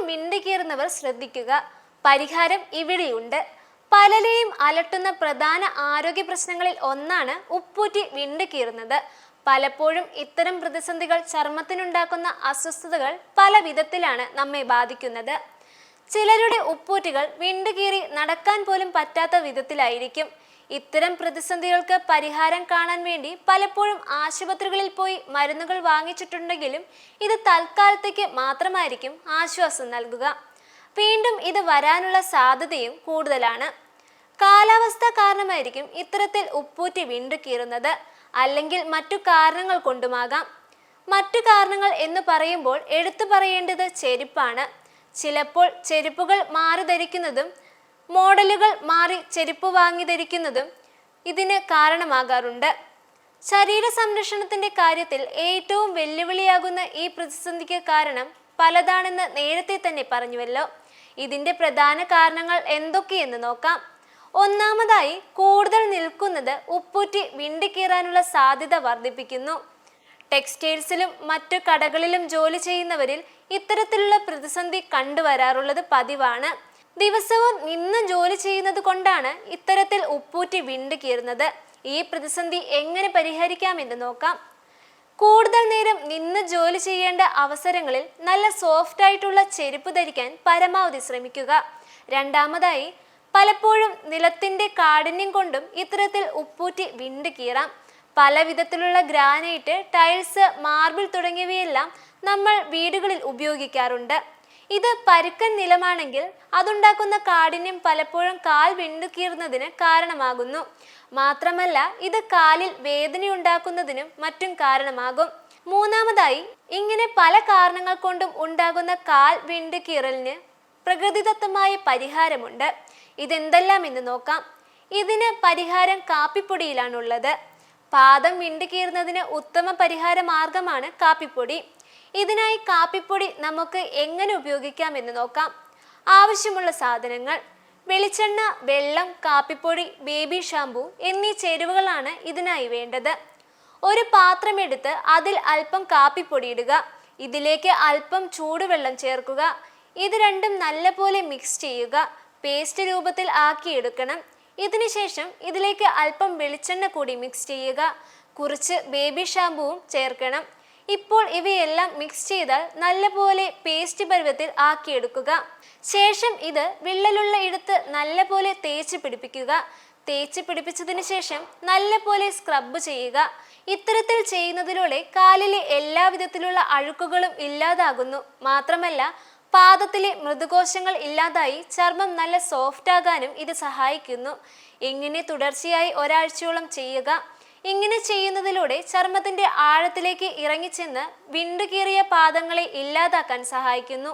വിണ്ടുകീറുന്നവർ ശ്രദ്ധിക്കുക, പരിഹാരം ഇവിടെയുണ്ട്. പലരെയും അലട്ടുന്ന പ്രധാന ആരോഗ്യ പ്രശ്നങ്ങളിൽ ഒന്നാണ് ഉപ്പൂറ്റി വിണ്ടുകീറുന്നത്. പലപ്പോഴും ഇത്തരം പ്രതിസന്ധികൾ ചർമ്മത്തിനുണ്ടാക്കുന്ന അസ്വസ്ഥതകൾ പല വിധത്തിലാണ് നമ്മെ ബാധിക്കുന്നത്. ചിലരുടെ ഉപ്പൂറ്റികൾ വിണ്ടുകീറി നടക്കാൻ പോലും പറ്റാത്ത വിധത്തിലായിരിക്കും. ഇത്തരം പ്രതിസന്ധികൾക്ക് പരിഹാരം കാണാൻ വേണ്ടി പലപ്പോഴും ആശുപത്രികളിൽ പോയി മരുന്നുകൾ വാങ്ങിച്ചിട്ടുണ്ടെങ്കിലും ഇത് തൽക്കാലത്തേക്ക് മാത്രമായിരിക്കും ആശ്വാസം നൽകുക. വീണ്ടും ഇത് വരാനുള്ള സാധ്യതയും കൂടുതലാണ്. കാലാവസ്ഥ കാരണമായിരിക്കും ഇത്തരത്തിൽ ഉപ്പൂറ്റി വിണ്ടുകീറുന്നത്, അല്ലെങ്കിൽ മറ്റു കാരണങ്ങൾ കൊണ്ടുമാകാം. മറ്റു കാരണങ്ങൾ എന്ന് പറയുമ്പോൾ എടുത്തു പറയേണ്ടത് ചെരുപ്പാണ്. ചിലപ്പോൾ ചെരുപ്പുകൾ മാറി ധരിക്കുന്നതും മോഡലുകൾ മാറി ചെരുപ്പ് വാങ്ങി ധരിക്കുന്നതും ഇതിന് കാരണമാകാറുണ്ട്. ശരീര സംരക്ഷണത്തിന്റെ കാര്യത്തിൽ ഏറ്റവും വെല്ലുവിളിയാകുന്ന ഈ പ്രതിസന്ധിക്ക് കാരണം പലതാണെന്ന് നേരത്തെ തന്നെ പറഞ്ഞുവല്ലോ. ഇതിന്റെ പ്രധാന കാരണങ്ങൾ എന്തൊക്കെയെന്ന് നോക്കാം. ഒന്നാമതായി, കൂടുതൽ നിൽക്കുന്നത് ഉപ്പൂറ്റി വിണ്ടുകീറാനുള്ള സാധ്യത വർദ്ധിപ്പിക്കുന്നു. ടെക്സ്റ്റൈൽസിലും മറ്റു കടകളിലും ജോലി ചെയ്യുന്നവരിൽ ഇത്തരത്തിലുള്ള പ്രതിസന്ധി കണ്ടുവരാറുള്ളത് പതിവാണ്. ദിവസവും നിന്ന് ജോലി ചെയ്യുന്നത് കൊണ്ടാണ് ഇത്തരത്തിൽ ഉപ്പൂറ്റി വിണ്ടുകീറുന്നത്. ഈ പ്രതിസന്ധി എങ്ങനെ പരിഹരിക്കാമെന്ന് നോക്കാം. കൂടുതൽ നേരം നിന്ന് ജോലി ചെയ്യേണ്ട അവസരങ്ങളിൽ നല്ല സോഫ്റ്റ് ആയിട്ടുള്ള ചെരുപ്പ് ധരിക്കാൻ പരമാവധി ശ്രമിക്കുക. രണ്ടാമതായി, പലപ്പോഴും നിലത്തിന്റെ കാഠിന്യം കൊണ്ടും ഇത്തരത്തിൽ ഉപ്പൂറ്റി വിണ്ടുകീറാം. പല വിധത്തിലുള്ള ഗ്രാനൈറ്റ്, ടൈൽസ്, മാർബിൾ തുടങ്ങിയവയെല്ലാം നമ്മൾ വീടുകളിൽ ഉപയോഗിക്കാറുണ്ട്. ഇത് പരുക്കൻ നിലമാണെങ്കിൽ അതുണ്ടാക്കുന്ന കാഠിന്യം പലപ്പോഴും കാൽ വിണ്ടുകീറുന്നതിന് കാരണമാകുന്നു. മാത്രമല്ല, ഇത് കാലിൽ വേദനയുണ്ടാക്കുന്നതിനും മറ്റും കാരണമാകും. മൂന്നാമതായി, ഇങ്ങനെ പല കാരണങ്ങൾ കൊണ്ടും ഉണ്ടാകുന്ന കാൽ വിണ്ടുകീറലിന് പ്രകൃതിദത്തമായ പരിഹാരമുണ്ട്. ഇതെന്തെല്ലാം എന്ന് നോക്കാം. ഇതിന് പരിഹാരം കാപ്പിപ്പൊടിയിലാണുള്ളത്. പാദം വിണ്ടുകീറുന്നതിന് ഉത്തമ പരിഹാര മാർഗമാണ് കാപ്പിപ്പൊടി. ഇതിനായി കാപ്പിപ്പൊടി നമുക്ക് എങ്ങനെ ഉപയോഗിക്കാം എന്ന് നോക്കാം. ആവശ്യമുള്ള സാധനങ്ങൾ: വെളിച്ചെണ്ണ, വെള്ളം, കാപ്പിപ്പൊടി, ബേബി ഷാംപൂ എന്നീ ചേരുവകളാണ് ഇതിനായി വേണ്ടത്. ഒരു പാത്രമെടുത്ത് അതിൽ അല്പം കാപ്പിപ്പൊടി ഇടുക. ഇതിലേക്ക് അല്പം ചൂടുവെള്ളം ചേർക്കുക. ഇത് രണ്ടും നല്ലപോലെ മിക്സ് ചെയ്യുക. പേസ്റ്റ് രൂപത്തിൽ ആക്കിയെടുക്കണം. ഇതിനുശേഷം ഇതിലേക്ക് അല്പം വെളിച്ചെണ്ണ കൂടി മിക്സ് ചെയ്യുക. കുറച്ച് ബേബി ഷാംപൂവും ചേർക്കണം. ഇപ്പോൾ ഇവയെല്ലാം മിക്സ് ചെയ്താൽ നല്ലപോലെ പേസ്റ്റ് പരുവത്തിൽ ആക്കിയെടുക്കുക. ശേഷം ഇത് വിള്ളലുള്ള ഇടത്ത് നല്ലപോലെ തേച്ച് പിടിപ്പിക്കുക. തേച്ച് പിടിപ്പിച്ചതിന് ശേഷം നല്ലപോലെ സ്ക്രബ് ചെയ്യുക. ഇത്തരത്തിൽ ചെയ്യുന്നതിലൂടെ കാലിലെ എല്ലാ വിധത്തിലുള്ള അഴുക്കുകളും ഇല്ലാതാകുന്നു. മാത്രമല്ല, പാദത്തിലെ മൃദുകോശങ്ങൾ ഇല്ലാതായി ചർമ്മം നല്ല സോഫ്റ്റ് ആകാനും ഇത് സഹായിക്കുന്നു. ഇങ്ങനെ തുടർച്ചയായി ഒരാഴ്ചയോളം ചെയ്യുക. ഇങ്ങനെ ചെയ്യുന്നതിലൂടെ ചർമ്മത്തിന്റെ ആഴത്തിലേക്ക് ഇറങ്ങിച്ചെന്ന് വിണ്ടുകീറിയ പാദങ്ങളെ ഇല്ലാതാക്കാൻ സഹായിക്കുന്നു.